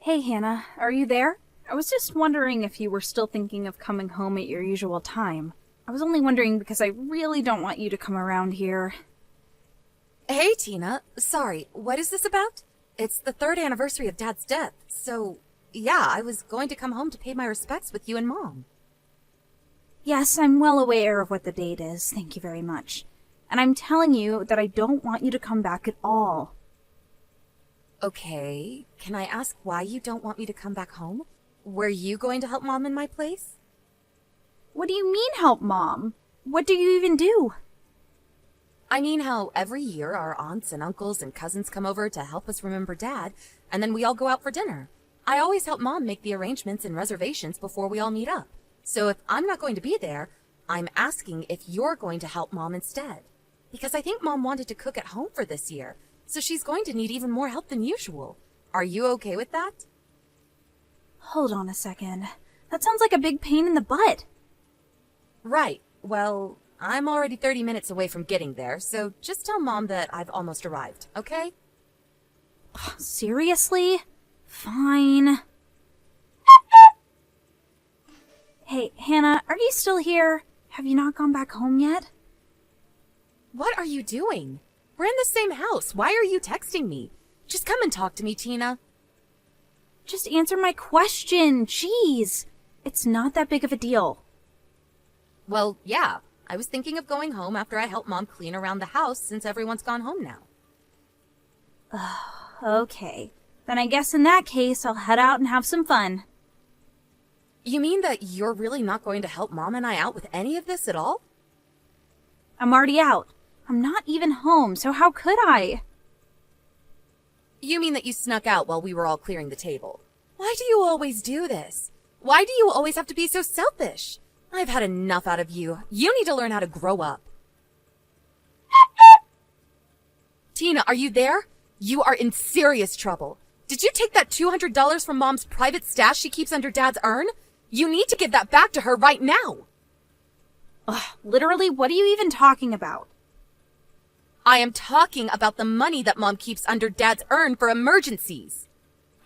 Hey Hannah, are you there? I was just wondering if you were still thinking of coming home at your usual time. I was only wondering because I really don't want you to come around here. Hey, Tina. Sorry, what is this about? It's the 3rd anniversary of Dad's death, so yeah, I was going to come home to pay my respects with you and Mom. Yes, I'm well aware of what the date is, thank you very much. And I'm telling you that I don't want you to come back at all. Okay, can I ask why you don't want me to come back home? Were you going to help Mom in my place? What do you mean, help Mom? What do you even do? I mean how every year our aunts and uncles and cousins come over to help us remember Dad, and then we all go out for dinner. I always help Mom make the arrangements and reservations before we all meet up. So if I'm not going to be there, I'm asking if you're going to help Mom instead. Because I think Mom wanted to cook at home for this year, so she's going to need even more help than usual. Are you okay with that? Hold on a second. That sounds like a big pain in the butt. Right. Well, I'm already 30 minutes away from getting there, so just tell Mom that I've almost arrived, okay? Seriously? Fine. Hey, Hannah, are you still here? Have you not gone back home yet? What are you doing? We're in the same house. Why are you texting me? Just come and talk to me, Tina. Just answer my question. Jeez. It's not that big of a deal. Well, yeah. I was thinking of going home after I help Mom clean around the house since everyone's gone home now. Okay. Then I guess in that case, I'll head out and have some fun. You mean that you're really not going to help Mom and I out with any of this at all? I'm already out. I'm not even home, so how could I? You mean that you snuck out while we were all clearing the table? Why do you always do this? Why do you always have to be so selfish? I've had enough out of you. You need to learn how to grow up. Tina, are you there? You are in serious trouble. Did you take that $200 from Mom's private stash she keeps under Dad's urn? You need to give that back to her right now. Ugh, literally, what are you even talking about? I am talking about the money that Mom keeps under Dad's urn for emergencies.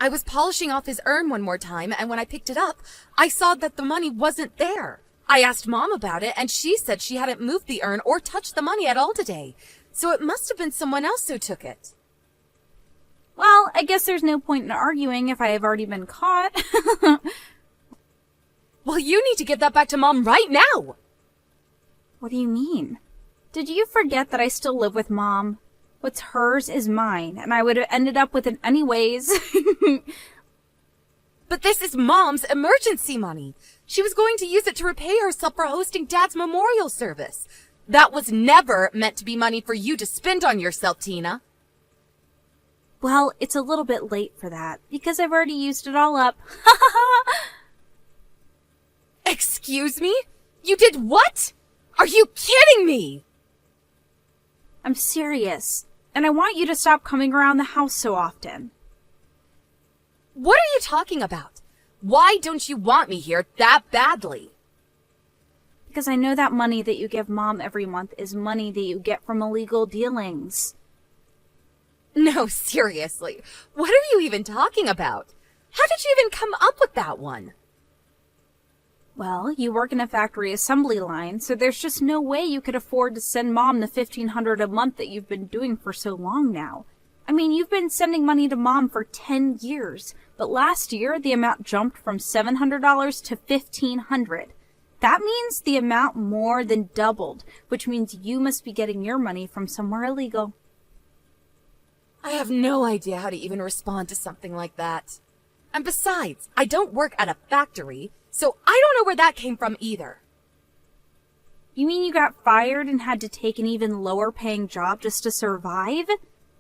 I was polishing off his urn one more time, and when I picked it up, I saw that the money wasn't there. I asked Mom about it, and she said she hadn't moved the urn or touched the money at all today, so it must have been someone else who took it. Well, I guess there's no point in arguing if I have already been caught. Well, you need to give that back to Mom right now! What do you mean? Did you forget that I still live with Mom? What's hers is mine, and I would have ended up with it anyways. But this is Mom's emergency money. She was going to use it to repay herself for hosting Dad's memorial service. That was never meant to be money for you to spend on yourself, Tina. Well, it's a little bit late for that, because I've already used it all up. Excuse me? You did what? Are you kidding me? I'm serious, and I want you to stop coming around the house so often. What are you talking about? Why don't you want me here that badly? Because I know that money that you give Mom every month is money that you get from illegal dealings. No, seriously. What are you even talking about? How did you even come up with that one? Well, you work in a factory assembly line, so there's just no way you could afford to send Mom the $1,500 a month that you've been doing for so long now. I mean, you've been sending money to Mom for 10 years, but last year the amount jumped from $700 to $1,500. That means the amount more than doubled, which means you must be getting your money from somewhere illegal. I have no idea how to even respond to something like that. And besides, I don't work at a factory, so I don't know where that came from either. You mean you got fired and had to take an even lower paying job just to survive?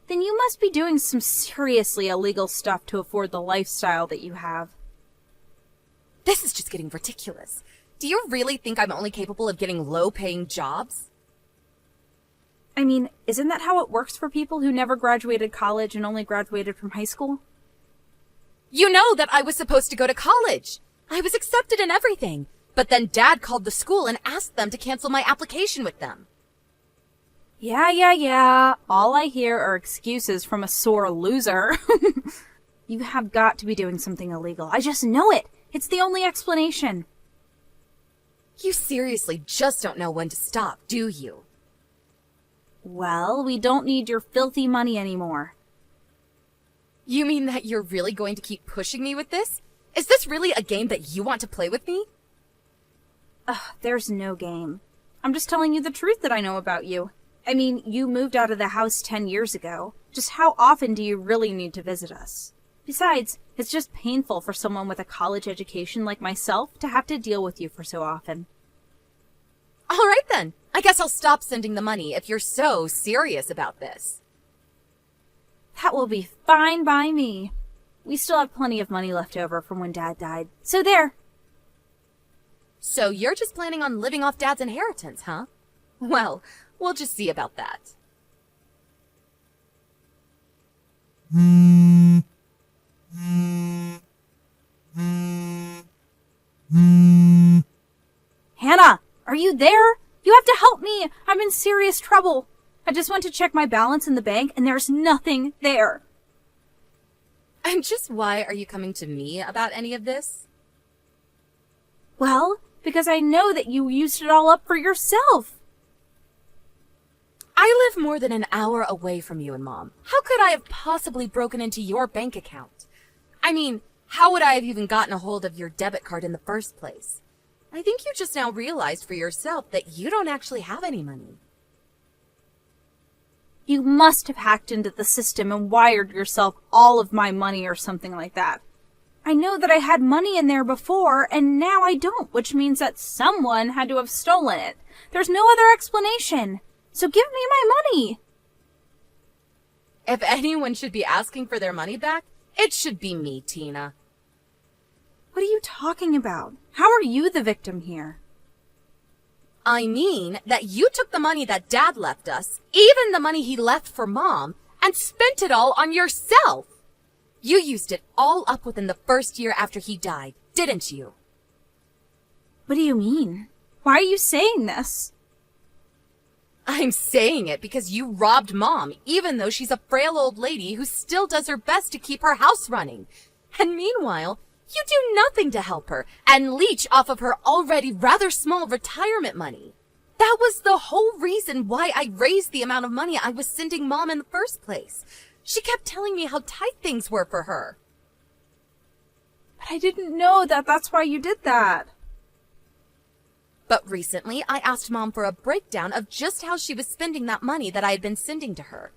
Then you must be doing some seriously illegal stuff to afford the lifestyle that you have. This is just getting ridiculous. Do you really think I'm only capable of getting low-paying jobs? I mean, isn't that how it works for people who never graduated college and only graduated from high school? You know that I was supposed to go to college. I was accepted and everything. But then Dad called the school and asked them to cancel my application with them. Yeah. All I hear are excuses from a sore loser. You have got to be doing something illegal. I just know it. It's the only explanation. You seriously just don't know when to stop, do you? Well, we don't need your filthy money anymore. You mean that you're really going to keep pushing me with this? Is this really a game that you want to play with me? Ugh, there's no game. I'm just telling you the truth that I know about you. I mean, you moved out of the house 10 years ago. Just how often do you really need to visit us? Besides, it's just painful for someone with a college education like myself to have to deal with you for so often. All right then. I guess I'll stop sending the money if you're so serious about this. That will be fine by me. We still have plenty of money left over from when Dad died. So there. So you're just planning on living off Dad's inheritance, huh? Well, we'll just see about that. Hannah, are you there? You have to help me. I'm in serious trouble. I just went to check my balance in the bank and there's nothing there. And just why are you coming to me about any of this? Well, because I know that you used it all up for yourself. I live more than an hour away from you and Mom. How could I have possibly broken into your bank account? I mean, how would I have even gotten a hold of your debit card in the first place? I think you just now realized for yourself that you don't actually have any money. You must have hacked into the system and wired yourself all of my money or something like that. I know that I had money in there before, and now I don't, which means that someone had to have stolen it. There's no other explanation. So give me my money. If anyone should be asking for their money back, it should be me, Tina. What are you talking about? How are you the victim here? I mean that you took the money that Dad left us, even the money he left for Mom, and spent it all on yourself. You used it all up within the first year after he died, didn't you? What do you mean? Why are you saying this? I'm saying it because you robbed Mom, even though she's a frail old lady who still does her best to keep her house running. And meanwhile, you do nothing to help her and leech off of her already rather small retirement money. That was the whole reason why I raised the amount of money I was sending Mom in the first place. She kept telling me how tight things were for her. But I didn't know that that's why you did that. But recently, I asked Mom for a breakdown of just how she was spending that money that I had been sending to her.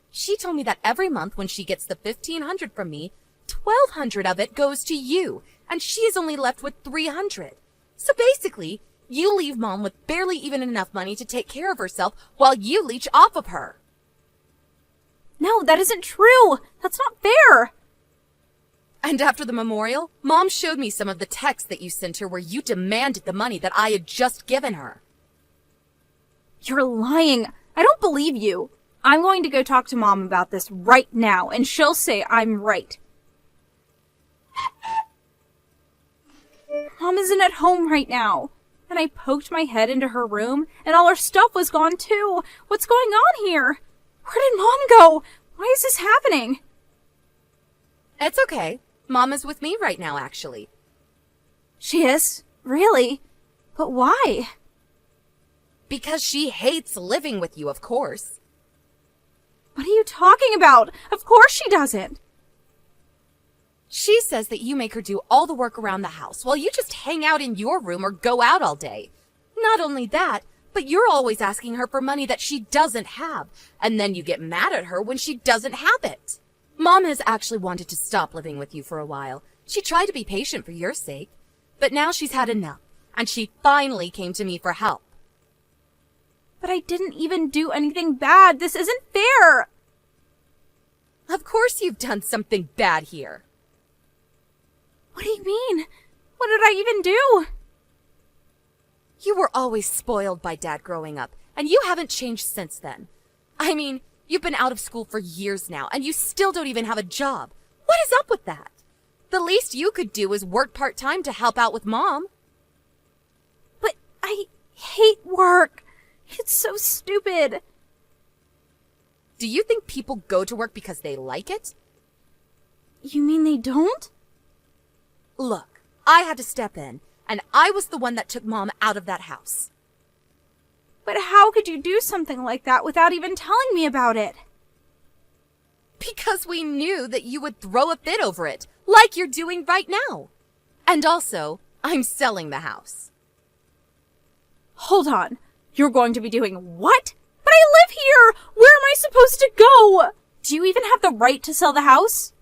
She told me that every month when she gets the $1,500 from me, $1,200 of it goes to you, and she is only left with $300. So basically, you leave Mom with barely even enough money to take care of herself while you leech off of her. No, that isn't true. That's not fair. And after the memorial, Mom showed me some of the texts that you sent her where you demanded the money that I had just given her. You're lying. I don't believe you. I'm going to go talk to Mom about this right now, and she'll say I'm right. Mom isn't at home right now. And I poked my head into her room, and all her stuff was gone too. What's going on here? Where did Mom go? Why is this happening? It's okay. Mom is with me right now, actually. She is? Really? But why? Because she hates living with you, of course. What are you talking about? Of course she doesn't. She says that you make her do all the work around the house while you just hang out in your room or go out all day. Not only that, but you're always asking her for money that she doesn't have, and then you get mad at her when she doesn't have it. Mom has actually wanted to stop living with you for a while. She tried to be patient for your sake, but now she's had enough, and she finally came to me for help. But I didn't even do anything bad. This isn't fair. Of course you've done something bad here. What do you mean? What did I even do? You were always spoiled by Dad growing up, and you haven't changed since then. I mean, you've been out of school for years now, and you still don't even have a job. What is up with that? The least you could do is work part-time to help out with Mom. But I hate work. It's so stupid. Do you think people go to work because they like it? You mean they don't? Look, I had to step in, and I was the one that took Mom out of that house. But how could you do something like that without even telling me about it? Because we knew that you would throw a fit over it, like you're doing right now. And also, I'm selling the house. Hold on. You're going to be doing what? But I live here! Where am I supposed to go? Do you even have the right to sell the house?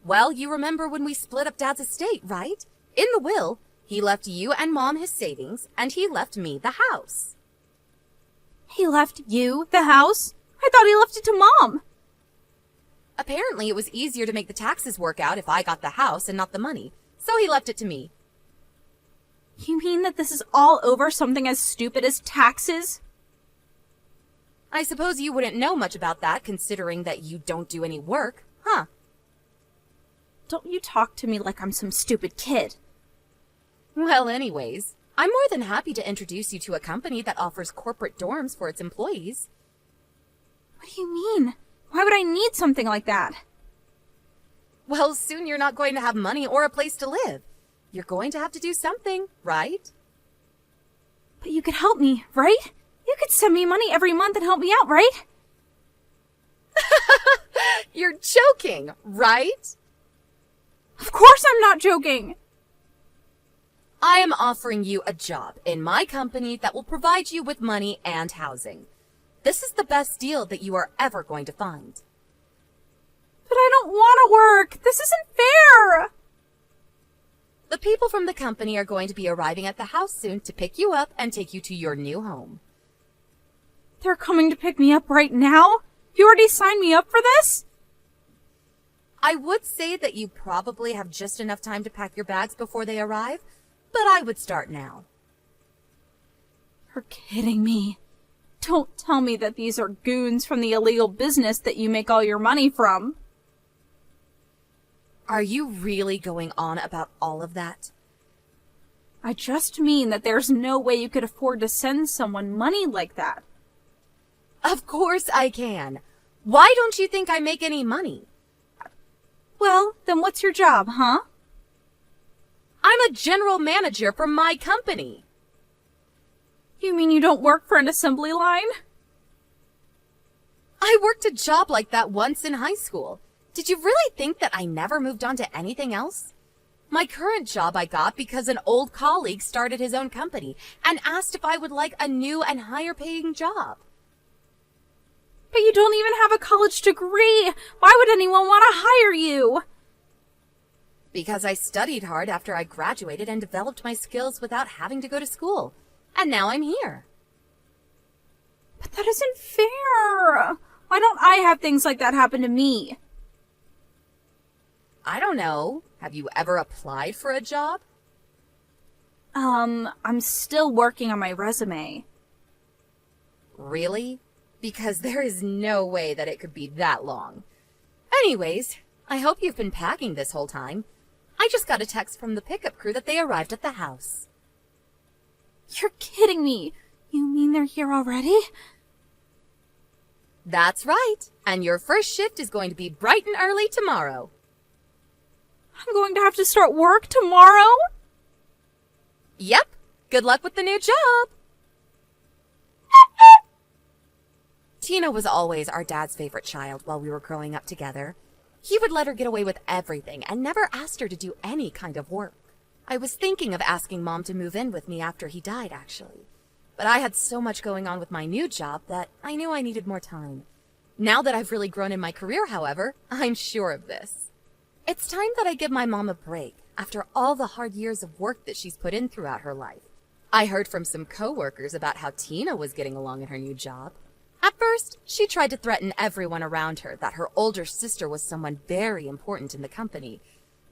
Well, you remember when we split up Dad's estate, right? In the will, he left you and Mom his savings, and he left me the house. He left you the house? I thought he left it to Mom. Apparently, it was easier to make the taxes work out if I got the house and not the money, so he left it to me. You mean that this is all over something as stupid as taxes? I suppose you wouldn't know much about that, considering that you don't do any work, huh? Don't you talk to me like I'm some stupid kid. Well, anyways, I'm more than happy to introduce you to a company that offers corporate dorms for its employees. What do you mean? Why would I need something like that? Well, soon you're not going to have money or a place to live. You're going to have to do something, right? But you could help me, right? You could send me money every month and help me out, right? You're joking, right? Of course I'm not joking. I am offering you a job in my company that will provide you with money and housing. This is the best deal that you are ever going to find. But I don't want to work. This isn't fair. The people from the company are going to be arriving at the house soon to pick you up and take you to your new home. They're coming to pick me up right now? You already signed me up for this? I would say that you probably have just enough time to pack your bags before they arrive, but I would start now. You're kidding me. Don't tell me that these are goons from the illegal business that you make all your money from. Are you really going on about all of that? I just mean that there's no way you could afford to send someone money like that. Of course I can. Why don't you think I make any money? Well, then what's your job, huh? I'm a general manager for my company. You mean you don't work for an assembly line? I worked a job like that once in high school. Did you really think that I never moved on to anything else? My current job I got because an old colleague started his own company and asked if I would like a new and higher paying job. But you don't even have a college degree. Why would anyone want to hire you? Because I studied hard after I graduated and developed my skills without having to go to school. And now I'm here. But that isn't fair. Why don't I have things like that happen to me? I don't know. Have you ever applied for a job? I'm still working on my resume. Really? Because there is no way that it could be that long. Anyways, I hope you've been packing this whole time. I just got a text from the pickup crew that they arrived at the house. You're kidding me. You mean they're here already? That's right. And your first shift is going to be bright and early tomorrow. I'm going to have to start work tomorrow? Yep. Good luck with the new job. Tina was always our dad's favorite child while we were growing up together. He would let her get away with everything and never asked her to do any kind of work. I was thinking of asking Mom to move in with me after he died, actually. But I had so much going on with my new job that I knew I needed more time. Now that I've really grown in my career, however, I'm sure of this. It's time that I give my mom a break after all the hard years of work that she's put in throughout her life. I heard from some coworkers about how Tina was getting along in her new job. At first, she tried to threaten everyone around her that her older sister was someone very important in the company.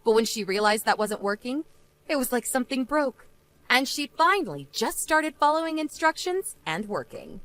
But when she realized that wasn't working, it was like something broke. And she finally just started following instructions and working.